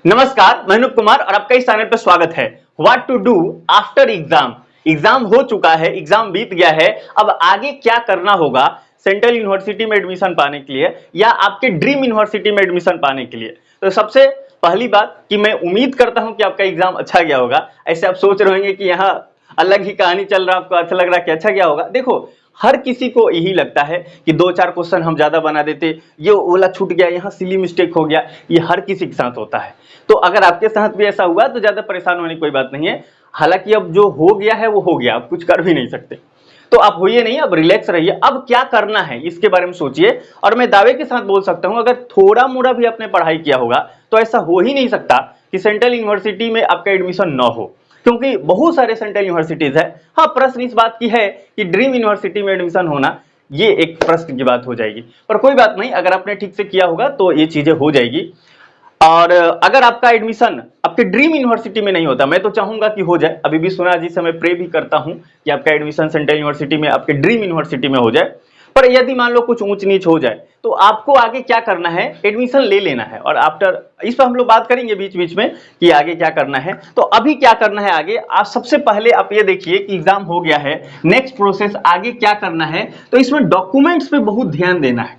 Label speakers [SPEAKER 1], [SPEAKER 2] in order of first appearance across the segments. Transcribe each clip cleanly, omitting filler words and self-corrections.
[SPEAKER 1] नमस्कार, मैं अनूप कुमार और आपका इस चैनल पर स्वागत है। What to do after exam. Exam हो चुका है, एग्जाम बीत गया है, अब आगे क्या करना होगा सेंट्रल यूनिवर्सिटी में एडमिशन पाने के लिए या आपके ड्रीम यूनिवर्सिटी में एडमिशन पाने के लिए। तो सबसे पहली बात कि मैं उम्मीद करता हूं कि आपका एग्जाम अच्छा गया होगा। ऐसे आप सोच रहे होंगे कि यहाँ अलग ही कहानी चल रहा है, आपको अच्छा लग रहा है कि अच्छा गया होगा। देखो, हर किसी को यही लगता है कि दो चार क्वेश्चन हम ज्यादा बना देते, ये ओला छूट गया, यहाँ सिली मिस्टेक हो गया। ये हर किसी के साथ होता है। तो अगर आपके साथ भी ऐसा हुआ तो ज्यादा परेशान होने की कोई बात नहीं है। हालांकि अब जो हो गया है वो हो गया, अब कुछ कर भी नहीं सकते। तो आप होइए नहीं, अब रिलैक्स रहिए। अब क्या करना है इसके बारे में सोचिए। और मैं दावे के साथ बोल सकता हूं, अगर थोड़ा मोड़ा भी आपने पढ़ाई किया होगा तो ऐसा हो ही नहीं सकता कि सेंट्रल यूनिवर्सिटी में आपका एडमिशन न हो, क्योंकि बहुत सारे सेंट्रल यूनिवर्सिटीज है। हाँ, प्रश्न इस बात की है कि ड्रीम यूनिवर्सिटी में एडमिशन होना, ये एक प्रश्न की बात हो जाएगी। पर कोई बात नहीं, अगर आपने ठीक से किया होगा तो ये चीजें हो जाएगी। और अगर आपका एडमिशन आपके ड्रीम यूनिवर्सिटी में नहीं होता, मैं तो चाहूंगा कि हो जाए, अभी भी सुना जी से मैं प्रे भी करता हूं कि आपका एडमिशन सेंट्रल यूनिवर्सिटी में, आपके ड्रीम यूनिवर्सिटी में हो जाए। पर यदि मान लो कुछ ऊंच नीच हो जाए तो आपको आगे क्या करना है, एडमिशन ले लेना है। और आफ्टर इस पर हम लोग बात करेंगे बीच बीच में कि आगे क्या करना है। तो अभी क्या करना है आगे, आप सबसे पहले आप ये देखिए कि एग्जाम हो गया है, नेक्स्ट प्रोसेस आगे क्या करना है। तो इसमें डॉक्यूमेंट्स पे बहुत ध्यान देना है।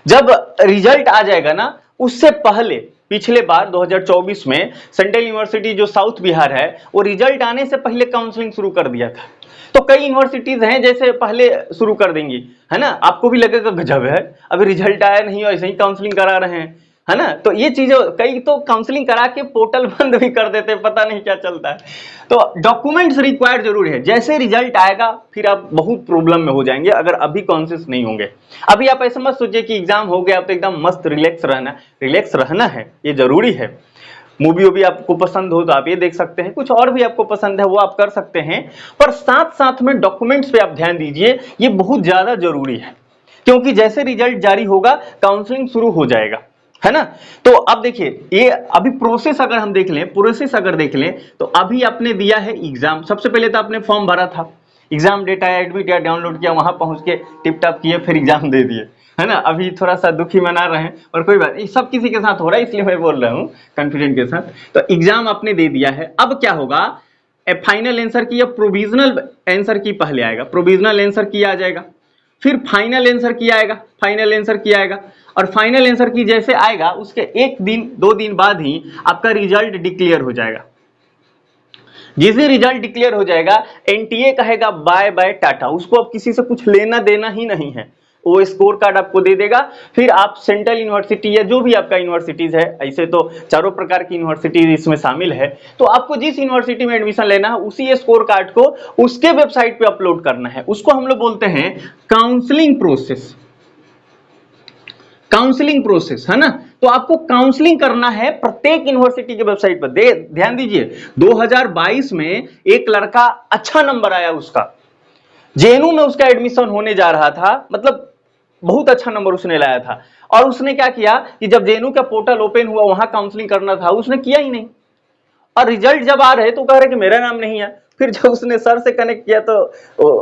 [SPEAKER 1] जब रिजल्ट आ जाएगा ना, उससे पहले पिछले बार 2024 में सेंट्रल यूनिवर्सिटी जो साउथ बिहार है, वो रिजल्ट आने से पहले काउंसलिंग शुरू कर दिया था। तो कई यूनिवर्सिटीज हैं जैसे पहले शुरू कर देंगी, है ना। आपको भी लगेगा गजब है, अभी रिजल्ट आया नहीं और ऐसे ही काउंसलिंग करा रहे हैं, है ना। तो ये चीजें, कई तो काउंसलिंग करा के पोर्टल बंद भी कर देते हैं, पता नहीं क्या चलता है। तो डॉक्यूमेंट्स रिक्वायर्ड जरूर है। जैसे रिजल्ट आएगा फिर आप बहुत प्रॉब्लम में हो जाएंगे अगर अभी कॉन्शियस नहीं होंगे। अभी आप ऐसा मत सोचिए कि एग्जाम हो गया तो एकदम मस्त रिलैक्स रहना है, ये जरूरी है। मूवी भी आपको पसंद हो तो आप ये देख सकते हैं, कुछ और भी आपको पसंद है वो आप कर सकते हैं। पर साथ साथ में डॉक्यूमेंट्स पे आप ध्यान दीजिए, ये बहुत ज्यादा जरूरी है। क्योंकि जैसे रिजल्ट जारी होगा काउंसलिंग शुरू हो जाएगा, है ना। तो अब देखिए, ये अभी प्रोसेस अगर हम देख लें तो अभी आपने दिया है एग्जाम। सबसे पहले तो आपने फॉर्म भरा था, एग्जाम डेट आया, एडमिट या डाउनलोड किया, वहां पहुंच के टिप टॉप किए, फिर एग्जाम दे दिए, है ना। अभी थोड़ा सा दुखी मना रहे हैं और कोई बात नहीं, सब किसी के साथ हो रहा है इसलिए मैं बोल रहा हूँ कॉन्फिडेंट के साथ। तो एग्जाम आपने दे दिया है, अब क्या होगा, फाइनल आंसर की या प्रोविजनल आंसर की पहले आएगा, प्रोविजनल आंसर की आ जाएगा, फिर फाइनल आंसर की आएगा, और फाइनल आंसर की जैसे आएगा उसके एक दिन दो दिन बाद ही आपका रिजल्ट डिक्लेयर हो जाएगा। जिस दिन रिजल्ट डिक्लेयर हो जाएगा, एनटीए कहेगा बाय बाय टाटा, उसको अब किसी से कुछ लेना देना ही नहीं है। वो स्कोर कार्ड आपको दे देगा, फिर आप सेंट्रल यूनिवर्सिटी या जो भी आपका यूनिवर्सिटीज है, ऐसे तो चारों प्रकार की यूनिवर्सिटीज इसमें शामिल है, तो आपको जिस यूनिवर्सिटी में एडमिशन लेना है उसी स्कोर कार्ड को उसके वेबसाइट पे अपलोड करना है। उसको हम लोग बोलते हैं काउंसलिंग प्रोसेस। काउंसलिंग प्रोसेस, है ना। तो आपको काउंसलिंग करना है प्रत्येक यूनिवर्सिटी के वेबसाइट पर। ध्यान दीजिए, 2022 में एक लड़का अच्छा नंबर आया उसका, जेएनयू में उसका एडमिशन होने जा रहा था, मतलब बहुत अच्छा नंबर उसने लाया था। और उसने क्या किया कि जब जेएनयू का पोर्टल ओपन हुआ, वहां काउंसलिंग करना था, उसने किया ही नहीं। और रिजल्ट जब आ रहे तो कह रहे कि मेरा नाम नहीं है। फिर जब उसने सर से कनेक्ट किया तो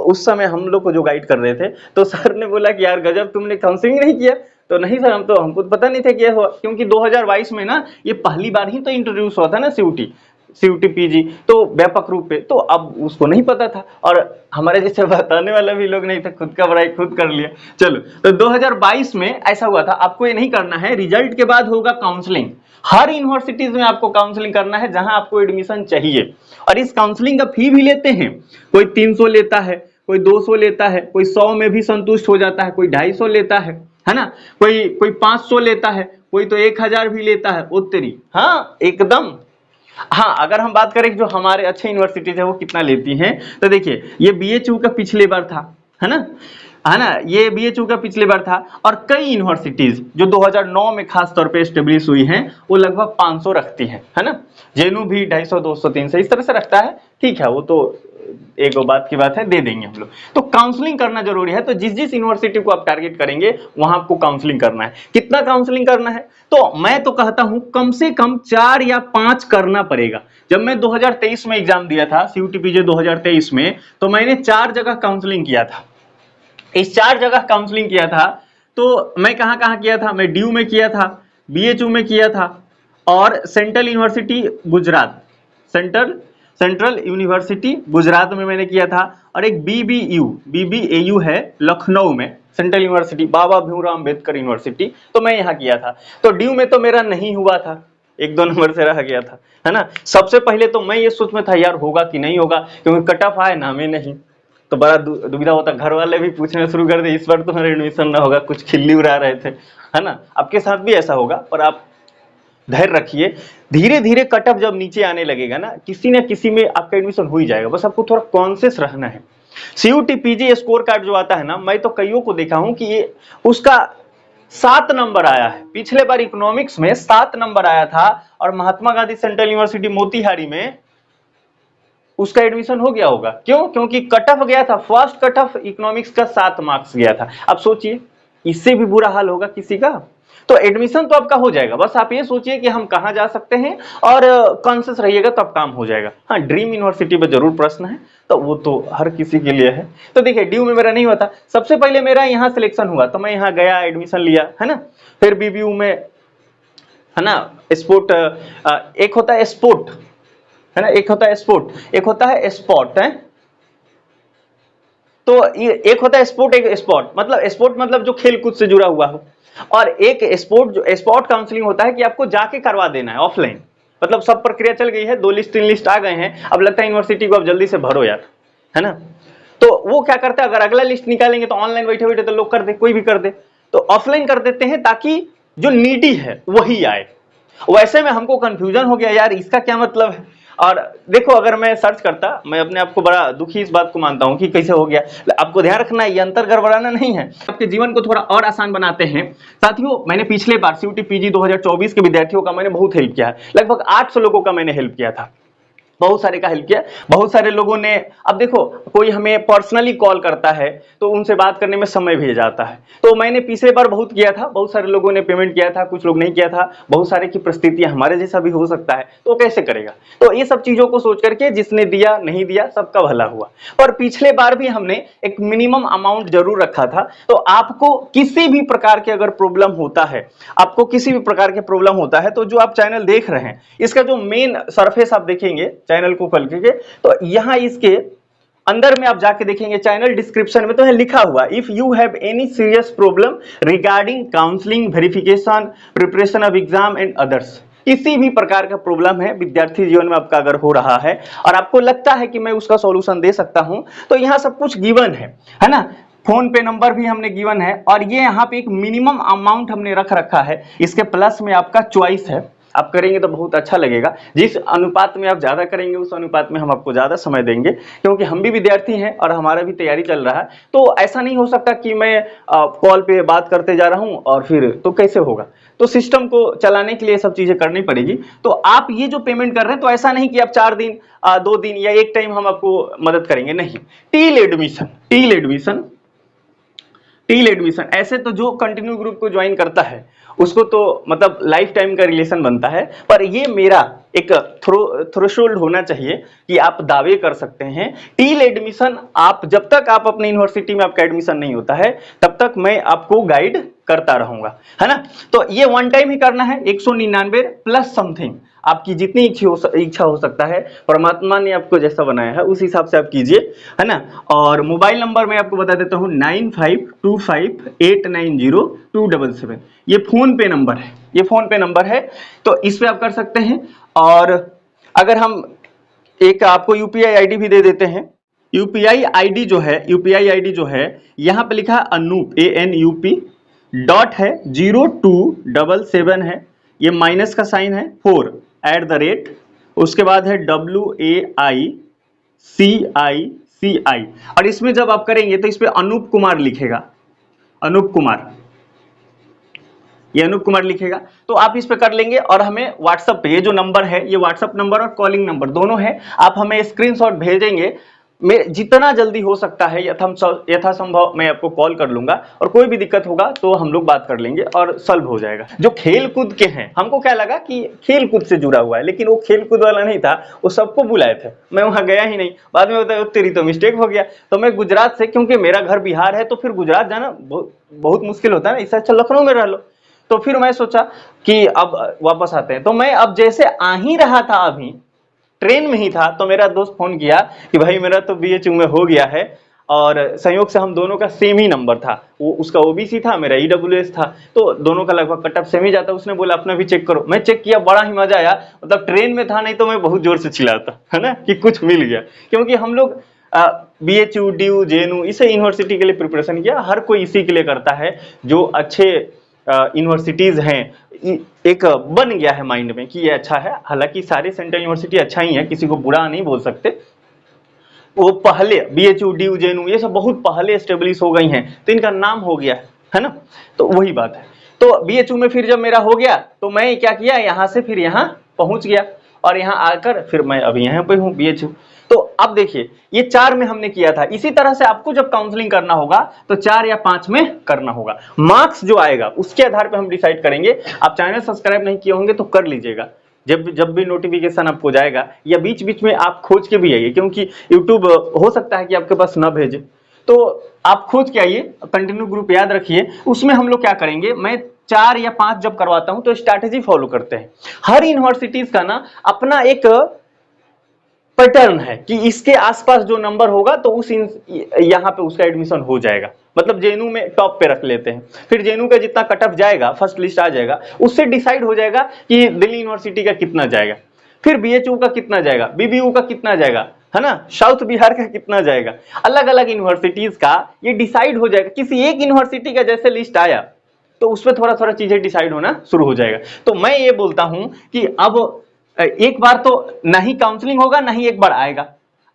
[SPEAKER 1] उस समय हम लोग को जो गाइड कर रहे थे, तो सर ने बोला कि यार गजब, तुमने काउंसलिंग नहीं किया। तो नहीं सर, हमको तो पता नहीं था कि यह हुआ, क्योंकि 2022 में ना ये पहली बार ही तो इंट्रोड्यूस हुआ था ना सीयूटी पीजी, तो व्यापक रूप पे, तो अब उसको नहीं पता था और हमारे जैसे बताने वाला भी लोग नहीं था, खुद का बड़ाई खुद कर लिया। चलो, तो 2022 में ऐसा हुआ था। आपको ये नहीं करना है, रिजल्ट के बाद होगा काउंसलिंग। हर यूनिवर्सिटीज में आपको काउंसलिंग करना है जहां आपको एडमिशन चाहिए। और इस काउंसलिंग का फी भी लेते हैं, कोई 300 लेता है, कोई 200 लेता है, कोई 100 में भी संतुष्ट हो जाता है, कोई 250 लेता है ना, कोई 500 लेता है, कोई तो 1000 भी लेता है। उत्तरी, हाँ एकदम। हाँ, अगर हम बात करें कि जो हमारे अच्छे यूनिवर्सिटीज है वो कितना लेती हैं, तो देखिए ये बीएचयू का पिछले बार था, है ना, ये बीएचयू का पिछले बार था। और कई यूनिवर्सिटीज जो 2009 में खास तौर पे एस्टेब्लिश हुई हैं, वो लगभग 500 रखती हैं, है ना। जेएनयू भी 250, 200, 300 इस तरह से रखता है। ठीक है, वो तो एक बात की बात है, दे देंगे हम लोग। तो काउंसलिंग करना जरूरी है। तो जिस जिस यूनिवर्सिटी को आप टारगेट करेंगे वहां आपको काउंसलिंग करना है। कितना काउंसलिंग करना है, तो मैं तो कहता हूं कम से कम 4 या 5 करना पड़ेगा। जब मैं 2023 में एग्जाम दिया था, सीयूटीपीजे 2023 में, तो मैंने 4 जगह काउंसलिंग किया था। इस 4 जगह काउंसलिंग किया था, तो मैं कहां कहां किया था, मैं डीयू में किया था, बीएचयू में किया था, और central university Gujarat, central university Gujarat में मैंने किया था, और एक बीबीएयू है लखनऊ में, सेंट्रल यूनिवर्सिटी बाबा भीमराव अम्बेडकर यूनिवर्सिटी, तो मैं यहाँ किया था। तो ड्यू में तो मेरा नहीं हुआ था, 1-2 नंबर से रह गया था, है ना। सबसे पहले तो मैं ये सोच में था यार होगा कि नहीं होगा, क्योंकि कट ऑफ आए नामे नहीं, तो बड़ा दुविधा होता। घर वाले भी पूछना शुरू कर दे इस बार तो मेरा एडमिशन ना होगा, कुछ खिल्ली उड़ा रहे थे, है ना। आपके साथ भी ऐसा होगा, पर आप धैर्य रखिए, धीरे धीरे कट ऑफ जब नीचे आने लगेगा ना, किसी न किसी में आपका एडमिशन हो ही जाएगा, बस आपको थोड़ा कॉन्शियस रहना है। CUT PG स्कोर कार्ड जो आता है ना, मैं तो कईयों को देखा हूं कि ये उसका 7 नंबर आया है। पिछले बार इकोनॉमिक्स में 7 नंबर आया था, और महात्मा गांधी सेंट्रल यूनिवर्सिटी मोतीहारी में उसका एडमिशन हो गया होगा। क्यों? क्योंकि कट ऑफ गया था, फर्स्ट कट ऑफ इकोनॉमिक्स का 7 मार्क्स गया था। अब सोचिए इससे भी बुरा हाल होगा किसी का। तो एडमिशन तो आपका हो जाएगा, बस आप ये सोचिए कि हम कहाँ जा सकते हैं, और कॉन्शियस रहिएगा तब काम हो जाएगा। हाँ, ड्रीम यूनिवर्सिटी पर जरूर प्रश्न है, तो वो तो हर किसी के लिए है। तो देखिए ड्यू में मेरा नहीं हुआ था, सबसे पहले मेरा यहाँ सिलेक्शन हुआ, तो मैं यहाँ गया, एडमिशन लिया, है ना। फिर बीबीयू में, है ना, स्पोर्ट, एक होता है स्पोर्ट, है ना, एक होता है स्पोर्ट, एक होता है स्पॉट, है। तो ये एक होता है स्पोर्ट, एक स्पॉट, मतलब स्पोर्ट मतलब जो खेल कूद से जुड़ा हुआ हो, और एक स्पोर्ट जो स्पॉट काउंसलिंग होता है कि आपको जाके करवा देना है ऑफलाइन, मतलब सब प्रक्रिया चल गई है, 2 लिस्ट 3 लिस्ट आ गए हैं, अब लगता है यूनिवर्सिटी को अब जल्दी से भरो यार, है ना। तो वो क्या करता है, अगर अगला लिस्ट निकालेंगे तो ऑनलाइन बैठे बैठे तो लोग कर दे, कोई भी कर दे, तो ऑफलाइन कर देते हैं ताकि जो नीडी है वही आए। वैसे में हमको कंफ्यूजन हो गया यार, इसका क्या मतलब है। और देखो अगर मैं सर्च करता, मैं अपने आप को बड़ा दुखी इस बात को मानता हूं कि कैसे हो गया। आपको ध्यान रखना है, ये अंतर गड़बड़ाना नहीं है, आपके जीवन को थोड़ा और आसान बनाते हैं। साथियों, मैंने पिछले बार CUT PG 2024 के विद्यार्थियों का मैंने बहुत हेल्प किया है, लगभग 800 लोगों का मैंने हेल्प किया था, बहुत सारे का हेल्प किया। बहुत सारे लोगों ने, अब देखो कोई हमें पर्सनली कॉल करता है तो उनसे बात करने में समय भी जाता है, तो मैंने पिछले बार बहुत किया था, बहुत सारे लोगों ने पेमेंट किया था, कुछ लोग नहीं किया था, बहुत सारे की परिस्थितियां हमारे जैसा भी हो सकता है, तो कैसे करेगा। तो ये सब चीजों को सोच करके जिसने दिया नहीं दिया सबका भला हुआ। पर पिछले बार भी हमने एक मिनिमम अमाउंट जरूर रखा था, तो आपको किसी भी प्रकार के अगर प्रॉब्लम होता है, आपको किसी भी प्रकार के प्रॉब्लम होता है, तो जो आप चैनल देख रहे हैं इसका जो मेन सरफेस आप देखेंगे चैनल को खोल के, तो यहां इसके अंदर में आप जाके देखेंगे चैनल डिस्क्रिप्शन में, तो है लिखा हुआ, if you have any serious problem regarding counselling, verification, preparation of exam and others, किसी भी प्रकार का प्रॉब्लम है विद्यार्थी जीवन में आपका अगर हो रहा है और आपको लगता है कि मैं उसका सॉल्यूशन दे सकता हूं, तो यहां सब कुछ गिवन है ना। फोन पे नंबर भी हमने गिवन है, और ये यहाँ पे एक मिनिमम अमाउंट हमने रख रखा है, इसके प्लस में आपका चॉइस है, आप करेंगे तो बहुत अच्छा लगेगा। जिस अनुपात में आप ज्यादा करेंगे उस अनुपात में हम आपको ज्यादा समय देंगे, क्योंकि हम भी विद्यार्थी हैं और हमारा भी तैयारी चल रहा है। तो ऐसा नहीं हो सकता कि मैं कॉल पे बात करते जा रहा हूं और फिर तो कैसे होगा। तो सिस्टम को चलाने के लिए सब चीजें करनी पड़ेगी। तो आप ये जो पेमेंट कर रहे हैं, तो ऐसा नहीं कि आप 4 दिन 2 दिन या एक टाइम हम आपको मदद करेंगे, नहीं। टील एडमिशन ऐसे तो जो कंटिन्यू ग्रुप को ज्वाइन करता है उसको तो मतलब लाइफ टाइम का रिलेशन बनता है, पर ये मेरा एक थ्रेशोल्ड होना चाहिए कि आप दावे कर सकते हैं। टील एडमिशन आप जब तक आप अपने यूनिवर्सिटी में आपका एडमिशन नहीं होता है तब तक मैं आपको गाइड करता रहूंगा, है ना। तो ये वन टाइम ही करना है, 199 प्लस समथिंग, आपकी जितनी इच्छा हो सकता है, परमात्मा ने आपको जैसा बनाया है उस हिसाब से आप कीजिए, है ना। और मोबाइल नंबर मैं आपको बता देता हूं 9525890277, ये फोन पे नंबर है, तो इस पे आप कर सकते हैं। और अगर हम एक आपको यूपीआई आईडी भी दे देते हैं, यूपीआई आईडी जो है यहां पे लिखा है अनूप ANUP, डॉट है 0277 है, ये माइनस का साइन है 4 @ उसके बाद है WAICICI, और इसमें जब आप करेंगे तो इस पे अनूप कुमार लिखेगा, अनूप कुमार लिखेगा, तो आप इस पे कर लेंगे। और हमें व्हाट्सएप पे ये जो नंबर है, ये व्हाट्सएप नंबर और कॉलिंग नंबर दोनों है, आप हमें स्क्रीनशॉट भेजेंगे। मैं जितना जल्दी हो सकता है यथासंभव मैं आपको कॉल कर लूंगा, और कोई भी दिक्कत होगा तो हम लोग बात कर लेंगे और सॉल्व हो जाएगा। जो खेल कूद के हैं, हमको क्या लगा कि खेल कूद से जुड़ा हुआ है, लेकिन वो खेल कूद वाला नहीं था, वो सबको बुलाए थे, मैं वहां गया ही नहीं। बाद में बताया तेरी तो मिस्टेक हो गया। तो मैं गुजरात से, क्योंकि मेरा घर बिहार है, तो फिर गुजरात जाना बहुत मुश्किल होता है ना, इससे अच्छा लखनऊ में रह लो। तो फिर मैं सोचा कि अब वापस आते हैं। तो मैं अब जैसे आ ही रहा था, अभी ट्रेन में ही था, तो मेरा दोस्त फोन किया कि भाई मेरा तो बीएचयू में हो गया है, और संयोग से हम दोनों का सेम ही नंबर था, वो उसका ओबीसी था, मेरा ईडब्ल्यूएस था, तो दोनों का लगभग कट ऑफ सेम ही जाता। उसने बोला अपना भी चेक करो। मैं चेक किया, बड़ा ही मजा आया। मतलब ट्रेन में था, नहीं तो मैं बहुत जोर से चिल्लाता, है ना, कि कुछ मिल गया। क्योंकि हम लोग बीएचयू, डीयू, जेएनयू, इसे यूनिवर्सिटी के लिए प्रिपरेशन किया। हर कोई इसी के लिए करता है, जो अच्छे यूनिवर्सिटीज हैं। एक बन गया है माइंड में कि ये अच्छा है। हालांकि सारे सेंट्रल यूनिवर्सिटी अच्छा ही है, किसी को बुरा नहीं बोल सकते। वो पहले बीएचयू, डीयू, जेएनयू ये सब बहुत पहले स्टेब्लिश हो गई हैं, तो इनका नाम हो गया है ना। तो वही बात है। तो बीएचयू में फिर जब मेरा हो गया, तो मैं क्या किया, यहाँ से फिर यहाँ पहुंच गया, और यहाँ आकर फिर मैं अभी यहाँ पे हूँ बीएचयू। तो अब देखिए, ये 4 में हमने किया था। इसी तरह से आपको जब काउंसलिंग करना होगा तो 4 या 5 में करना होगा। मार्क्स जो आएगा उसके आधार पर हम डिसाइड करेंगे। आप चैनल सब्सक्राइब नहीं किए होंगे तो कर लीजिएगा, जब भी नोटिफिकेशन आपको जाएगा, या बीच बीच में आप खोज के भी आइए, क्योंकि यूट्यूब हो सकता है कि आपके पास ना भेजे, तो आप खोज के आइए। कंटिन्यू ग्रुप याद रखिए, उसमें हम लोग क्या करेंगे, मैं 4 या 5 जब करवाता हूं तो स्ट्रैटेजी फॉलो करते हैं। हर यूनिवर्सिटीज का ना अपना एक पैटर्न है कि इसके आसपास जो नंबर होगा तो उस यहाँ पे उसका एडमिशन हो जाएगा। मतलब जेएनयू में टॉप पे रख लेते हैं, फिर जेएनयू का जितना कट ऑफ जाएगा, फर्स्ट लिस्ट आ जाएगा, उससे डिसाइड हो जाएगा कि दिल्ली यूनिवर्सिटी का कितना जाएगा, फिर बीएचयू का कितना जाएगा, बीबीयू का कितना जाएगा, है ना, साउथ बिहार का कितना जाएगा। अलग अलग यूनिवर्सिटीज का ये डिसाइड हो जाएगा। किसी एक यूनिवर्सिटी का जैसे लिस्ट आया तो उसमें थोड़ा थोड़ा चीजें डिसाइड होना शुरू हो जाएगा। तो मैं ये बोलता हूं कि अब एक बार तो नहीं काउंसलिंग होगा, नहीं एक बार आएगा।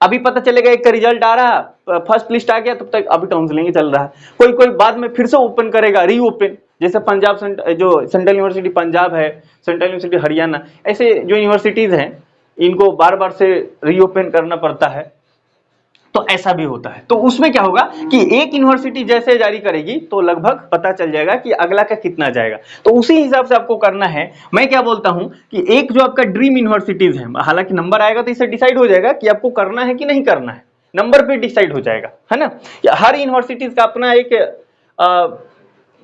[SPEAKER 1] अभी पता चलेगा एक का रिजल्ट आ रहा, फर्स्ट लिस्ट आ गया, तब तक अभी काउंसलिंग ही चल रहा है। कोई कोई बाद में फिर से ओपन करेगा, रीओपन, जैसे पंजाब जो सेंट्रल यूनिवर्सिटी पंजाब है, सेंट्रल यूनिवर्सिटी हरियाणा, ऐसे जो यूनिवर्सिटीज हैं इनको बार बार से रीओपन करना पड़ता है। तो ऐसा भी होता है। तो उसमें क्या होगा कि एक यूनिवर्सिटी जैसे जारी करेगी तो लगभग पता चल जाएगा कि अगला का कितना जाएगा। तो उसी हिसाब से आपको करना है। मैं क्या बोलता हूं कि एक जो आपका ड्रीम यूनिवर्सिटीज है, हालांकि नंबर आएगा तो इससे डिसाइड हो जाएगा कि आपको करना है कि नहीं करना है, नंबर पे डिसाइड हो जाएगा, है ना। हर यूनिवर्सिटीज का अपना एक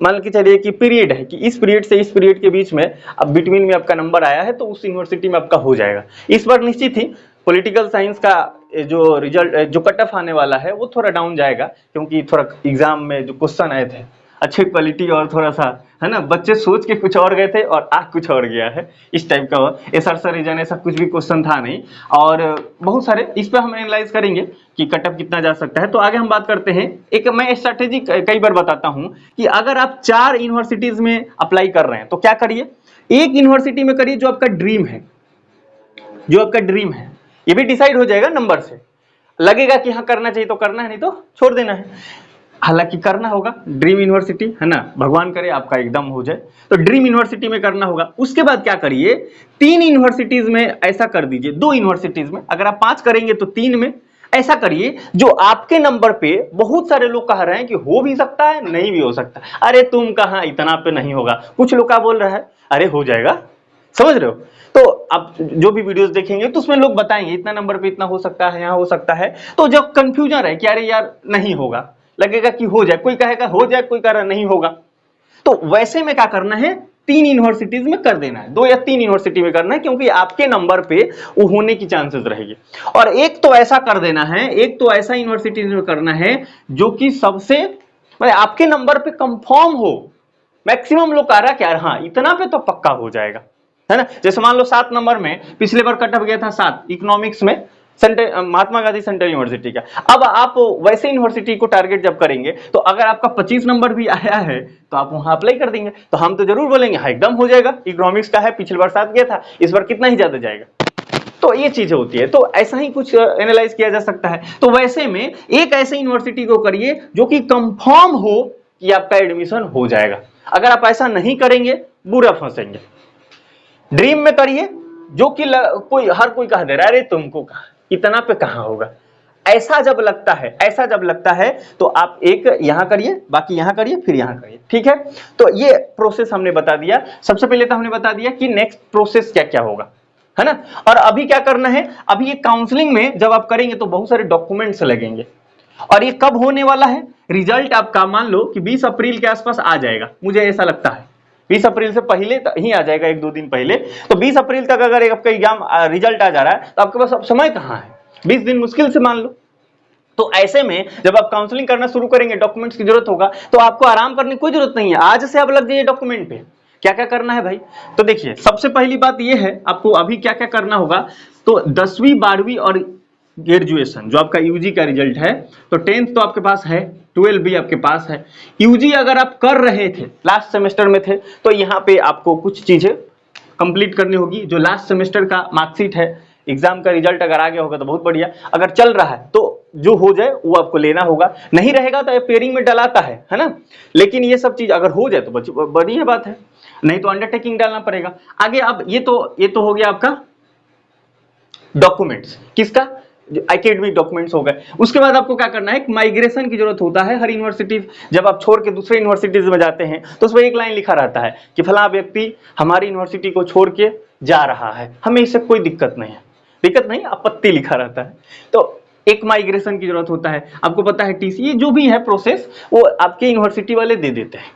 [SPEAKER 1] मान के चलिए कि पीरियड है कि इस पीरियड से इस पीरियड के बीच में अब बिटवीन में आपका नंबर आया है तो उस यूनिवर्सिटी में आपका हो जाएगा। इस बार निश्चित ही पॉलिटिकल साइंस का जो रिजल्ट, जो कट ऑफ आने वाला है वो थोड़ा डाउन जाएगा, क्योंकि थोड़ा एग्जाम में जो क्वेश्चन आए थे अच्छी क्वालिटी और थोड़ा सा, है ना, बच्चे सोच के कुछ और गए थे और आ कुछ और गया है, इस टाइप का एसआर रीजन ऐसा कुछ भी क्वेश्चन था नहीं। और बहुत सारे इस पर हम एनालाइज करेंगे कि कट ऑफ कितना जा सकता है। तो आगे हम बात करते हैं। एक मैं स्ट्रैटेजी कई बार बताता हूं कि अगर आप 4 यूनिवर्सिटीज में अप्लाई कर रहे हैं तो क्या करिए, एक यूनिवर्सिटी में करिए जो आपका ड्रीम है, जो आपका ड्रीम है। ये भी डिसाइड हो जाएगा नंबर से, लगेगा कि हाँ करना चाहिए तो करना है, नहीं तो छोड़ देना है। हालांकि करना होगा, ड्रीम यूनिवर्सिटी, है ना, भगवान करे आपका एकदम हो जाए, तो ड्रीम यूनिवर्सिटी में करना होगा। उसके बाद क्या करिए, 3 यूनिवर्सिटीज में ऐसा कर दीजिए, 2 यूनिवर्सिटीज में, अगर आप 5 करेंगे तो 3 में ऐसा करिए जो आपके नंबर पे बहुत सारे लोग कह रहे हैं कि हो भी सकता है, नहीं भी हो सकता। अरे तुम कहां, इतना पे नहीं होगा। कुछ लोग क्या बोल रहा है, अरे हो जाएगा, समझ रहे हो। तो आप जो भी वीडियोस देखेंगे तो उसमें लोग बताएंगे इतना नंबर पे इतना हो सकता है, यहाँ हो सकता है। तो जब कंफ्यूजन है कि अरे यार नहीं होगा, लगेगा कि हो जाए, कोई कहेगा हो जाए, कोई कह रहा नहीं होगा, तो वैसे में क्या करना है, 3 यूनिवर्सिटीज में कर देना है, 2 या 3 यूनिवर्सिटी में करना है, क्योंकि आपके नंबर पे वो होने की चांसेस रहेगी। और एक तो ऐसा कर देना है, एक तो ऐसा यूनिवर्सिटी में करना है जो कि सबसे आपके नंबर पे कंफर्म हो। मैक्सिमम लोग कह रहा है कि यार हाँ इतना पे तो पक्का हो जाएगा, है ना। जैसे मान लो 7 नंबर में पिछले बार कट ऑफ गया था 7 इकोनॉमिक्स में, महात्मा गांधी सेंट्रल यूनिवर्सिटी का। अब आप वैसे यूनिवर्सिटी को टारगेट जब करेंगे तो अगर आपका 25 नंबर भी आया है तो आप वहां अप्लाई कर देंगे, तो हम तो जरूर बोलेंगे हाँ एकदम हो जाएगा, इकोनॉमिक्स का है, पिछले बार 7 गया था, इस बार कितना ही ज्यादा जाएगा। तो ये चीजें होती है। तो ऐसा ही कुछ एनालाइज किया जा सकता है। तो वैसे में एक ऐसे यूनिवर्सिटी को करिए जो कि कंफर्म हो कि आपका एडमिशन हो जाएगा। अगर आप ऐसा नहीं करेंगे बुरा फंसेंगे। ड्रीम में करिए जो कि हर कोई कह दे रहा है अरे तुमको कहा इतना पे कहां होगा, ऐसा जब लगता है, ऐसा जब लगता है तो आप एक यहां करिए, बाकी यहां करिए, फिर यहां करिए, ठीक है। तो ये प्रोसेस हमने बता दिया। सबसे पहले तो हमने बता दिया कि नेक्स्ट प्रोसेस क्या क्या होगा, है ना। और अभी क्या करना है, अभी ये काउंसलिंग में जब आप करेंगे तो बहुत सारे डॉक्यूमेंट्स लगेंगे। और ये कब होने वाला है, रिजल्ट आपका मान लो कि 20 अप्रैल के आसपास आ जाएगा, मुझे ऐसा लगता है, 20 अप्रैल से पहले ही आ जाएगा, 1-2 दिन पहले। तो 20 अप्रैल तक अगर आपका एग्जाम रिजल्ट आ जा रहा है तो आपके पास अब समय कहाँ है, 20 दिन मुश्किल से मान लो। तो ऐसे में जब आप काउंसलिंग करना शुरू करेंगे, डॉक्यूमेंट्स की जरूरत होगा, तो आपको आराम करने की कोई जरूरत नहीं है, आज से आप लग जाइए डॉक्यूमेंट पे। क्या क्या करना है भाई, तो देखिए सबसे पहली बात यह है आपको अभी क्या क्या करना होगा। तो 10वीं 12वीं और ग्रेजुएशन जो आपका यूजी का रिजल्ट है, तो 10th तो आपके पास है, 12 भी आपके पास है। यूजी अगर आप कर रहे थे, लास्ट सेमेस्टर में थे, तो यहाँ पे आपको कुछ चीजें कंप्लीट करनी होगी। जो लास्ट सेमेस्टर का मार्कशीट है, एग्जाम का रिजल्ट अगर आ गया होगा तो बहुत बढ़िया, अगर चल रहा है तो जो हो जाए वो आपको लेना होगा, नहीं रहेगा तो पेयरिंग में डलाता है ना। लेकिन ये सब चीज अगर हो जाए तो बढ़िया बात है, नहीं तो अंडरटेकिंग डालना पड़ेगा आगे। अब ये तो हो गया आपका डॉक्यूमेंट्स, किसका, एकेडमिक डॉक्यूमेंट्स हो गए। उसके बाद आपको क्या करना है, माइग्रेशन की जरूरत होता है। हर यूनिवर्सिटी जब आप छोड़ के दूसरे यूनिवर्सिटीज में जाते हैं तो उसमें एक लाइन लिखा रहता है कि फला व्यक्ति हमारी यूनिवर्सिटी को छोड़ के जा रहा है, हमें इससे कोई दिक्कत नहीं है, दिक्कत नहीं, आपत्ति लिखा रहता है। तो एक माइग्रेशन की जरूरत होता है। आपको पता है टीसी जो भी है प्रोसेस वो आपके यूनिवर्सिटी वाले दे देते हैं,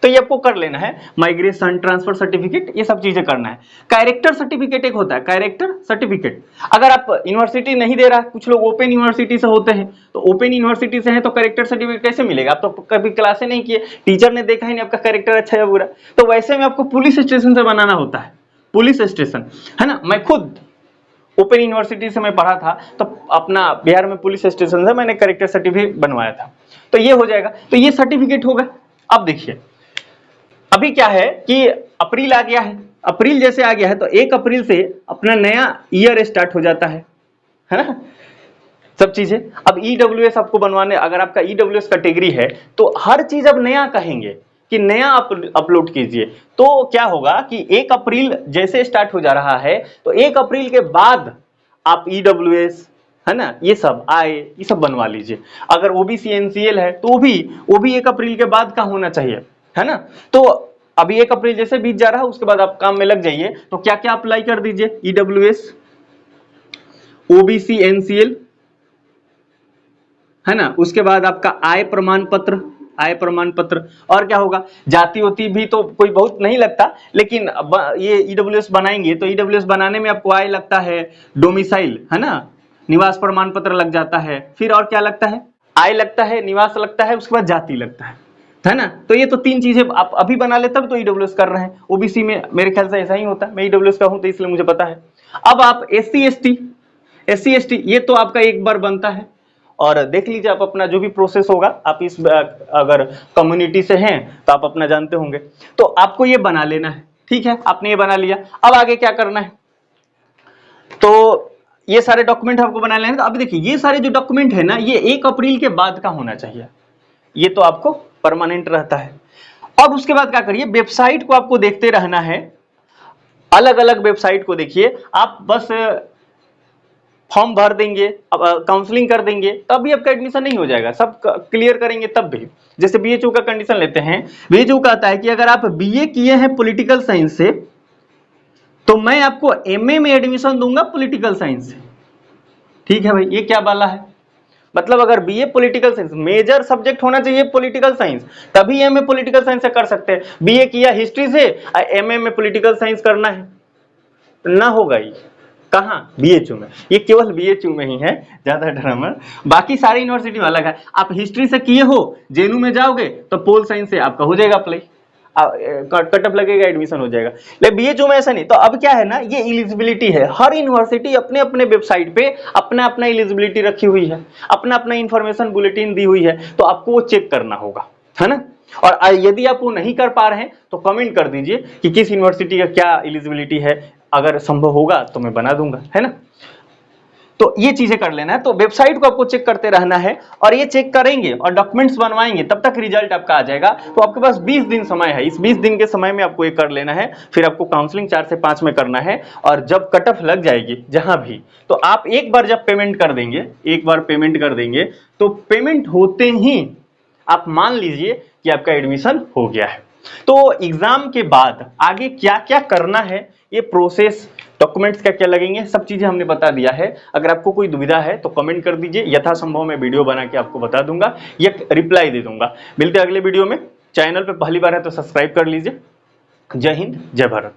[SPEAKER 1] तो ये आपको कर लेना है। माइग्रेशन, ट्रांसफर सर्टिफिकेट, ये सब चीजें करना है। कैरेक्टर सर्टिफिकेट एक होता है, कैरेक्टर सर्टिफिकेट अगर आप यूनिवर्सिटी नहीं दे रहा, कुछ लोग ओपन यूनिवर्सिटी से होते हैं, तो ओपन यूनिवर्सिटी से हैं तो कैरेक्टर सर्टिफिकेट कैसे मिलेगा, आप तो कभी क्लासे नहीं किए, टीचर ने देखा ही नहीं आपका कैरेक्टर अच्छा है बुरा। तो वैसे में आपको पुलिस स्टेशन से बनाना होता है, पुलिस स्टेशन है ना। मैं खुद ओपन यूनिवर्सिटी से मैं पढ़ा था, तो अपना बिहार में पुलिस स्टेशन से मैंने कैरेक्टर सर्टिफिकेट बनवाया था, तो ये हो जाएगा। तो ये सर्टिफिकेट होगा। अब देखिए अभी क्या है कि अप्रैल आ गया है, अप्रैल जैसे आ गया है तो 1 अप्रैल से अपना नया ईयर स्टार्ट हो जाता है ना, सब चीजें। अब ईडब्ल्यूएस आपको बनवाने, अगर आपका ईडब्ल्यूएस कैटेगरी है तो हर चीज अब नया कहेंगे कि नया अपलोड कीजिए। तो क्या होगा कि 1 अप्रैल जैसे स्टार्ट हो जा रहा है, तो 1 अप्रैल के बाद आप ईडब्ल्यूएस है ना, ये सब आए, ये सब बनवा लीजिए। अगर ओबीसी एनसीएल है तो वो भी 1 अप्रैल के बाद का होना चाहिए, है ना। तो अभी 1 अप्रैल जैसे बीत जा रहा है, उसके बाद आप काम में लग जाइए। तो क्या क्या अप्लाई कर दीजिए, ईडब्ल्यूएस, ओबीसी एनसीएल है ना। उसके बाद आपका आय प्रमाण पत्र, आय प्रमाण पत्र, और क्या होगा, जाति होती भी तो कोई बहुत नहीं लगता, लेकिन ये ईडब्ल्यूएस बनाएंगे तो ईडब्ल्यूएस बनाने में आपको आय लगता है, डोमिसाइल है ना, निवास प्रमाण पत्र लग जाता है, फिर और क्या लगता है, आय लगता है, निवास लगता है, उसके बाद जाति लगता है ना। तो ये तो 3 चीजें आप अभी बना ले तब तो ईडब्ल्यूएस कर रहे हैं। ओबीसी में मेरे ख्याल से ऐसा ही होता है, मैं ईडब्ल्यूएस का हूं तो इसलिए मुझे पता है। अब आप एससी एसटी ये तो आपका एक बार बनता है, और देख लीजिए आप अपना जो भी प्रोसेस होगा, आप इस अगर कम्युनिटी से हैं तो आप अपना जानते होंगे, तो आपको ये बना लेना है। ठीक है, आपने ये बना लिया, अब आगे क्या करना है, तो ये सारे डॉक्यूमेंट आपको बना लेना है। तो अब देखिए ये सारे जो डॉक्यूमेंट है ना, ये 1 अप्रैल के बाद का होना चाहिए, ये तो आपको परमानेंट रहता है। अब उसके बाद क्या करिए, वेबसाइट को आपको देखते रहना है, अलग अलग वेबसाइट को देखिए। आप बस फॉर्म भर देंगे, काउंसलिंग कर देंगे तब भी आपका एडमिशन नहीं हो जाएगा, सब क्लियर करेंगे तब भी। जैसे बीएचयू का कंडीशन लेते हैं, बीएचयू कहता है कि अगर आप बीए किए हैं पॉलिटिकल साइंस से तो मैं आपको एमए में एडमिशन दूंगा पॉलिटिकल साइंस से। ठीक है भाई, ये क्या वाला है, मतलब अगर BA political science major subject होना चाहिए पॉलिटिकल साइंस, तभी एमए पॉलिटिकल साइंस से कर सकते हैं। बीए किया हिस्ट्री से, एमए में पॉलिटिकल साइंस करना है ना, होगा ही कहाँ, बीएचयू में, ये केवल बीएचयू में ही है, ज्यादा ड्रामा। बाकी सारी यूनिवर्सिटी में अलग है। आप हिस्ट्री से किए हो, जेएनयू में जाओगे तो पोल साइंस से आपका हो जाएगा अप्लाई, कटअप लगेगा, एडमिशन हो जाएगा। लेकिन बीएचयू में ऐसा नहीं। तो अब क्या है ना, ये एलिजिबिलिटी है, हर यूनिवर्सिटी अपने अपने वेबसाइट पे अपना अपना एलिजिबिलिटी रखी हुई है, अपना अपना इंफॉर्मेशन बुलेटिन दी हुई है, तो आपको वो चेक करना होगा, है ना। और यदि आप वो नहीं कर पा रहे हैं तो कमेंट कर दीजिए कि किस यूनिवर्सिटी का क्या एलिजिबिलिटी है, अगर संभव होगा तो मैं बना दूंगा, है ना। तो ये चीजें कर लेना है। तो वेबसाइट को आपको चेक करते रहना है, और ये चेक करेंगे और डॉक्यूमेंट्स बनवाएंगे तब तक रिजल्ट आपका आ जाएगा। तो आपके पास 20 दिन समय है, इस 20 दिन के समय में आपको ये कर लेना है। फिर आपको काउंसलिंग 4 से 5 में करना है, और जब कट ऑफ लग जाएगी जहां भी, तो आप एक बार जब पेमेंट कर देंगे, एक बार पेमेंट कर देंगे, तो पेमेंट होते ही आप मान लीजिए कि आपका एडमिशन हो गया है। तो एग्जाम के बाद आगे क्या क्या करना है, ये प्रोसेस, डॉक्यूमेंट्स क्या क्या लगेंगे, सब चीजें हमने बता दिया है। अगर आपको कोई दुविधा है तो कमेंट कर दीजिए, यथासंभव मैं वीडियो बना के आपको बता दूंगा या रिप्लाई दे दूंगा। मिलते हैं अगले वीडियो में। चैनल पे पहली बार है तो सब्सक्राइब कर लीजिए। जय हिंद, जय भारत।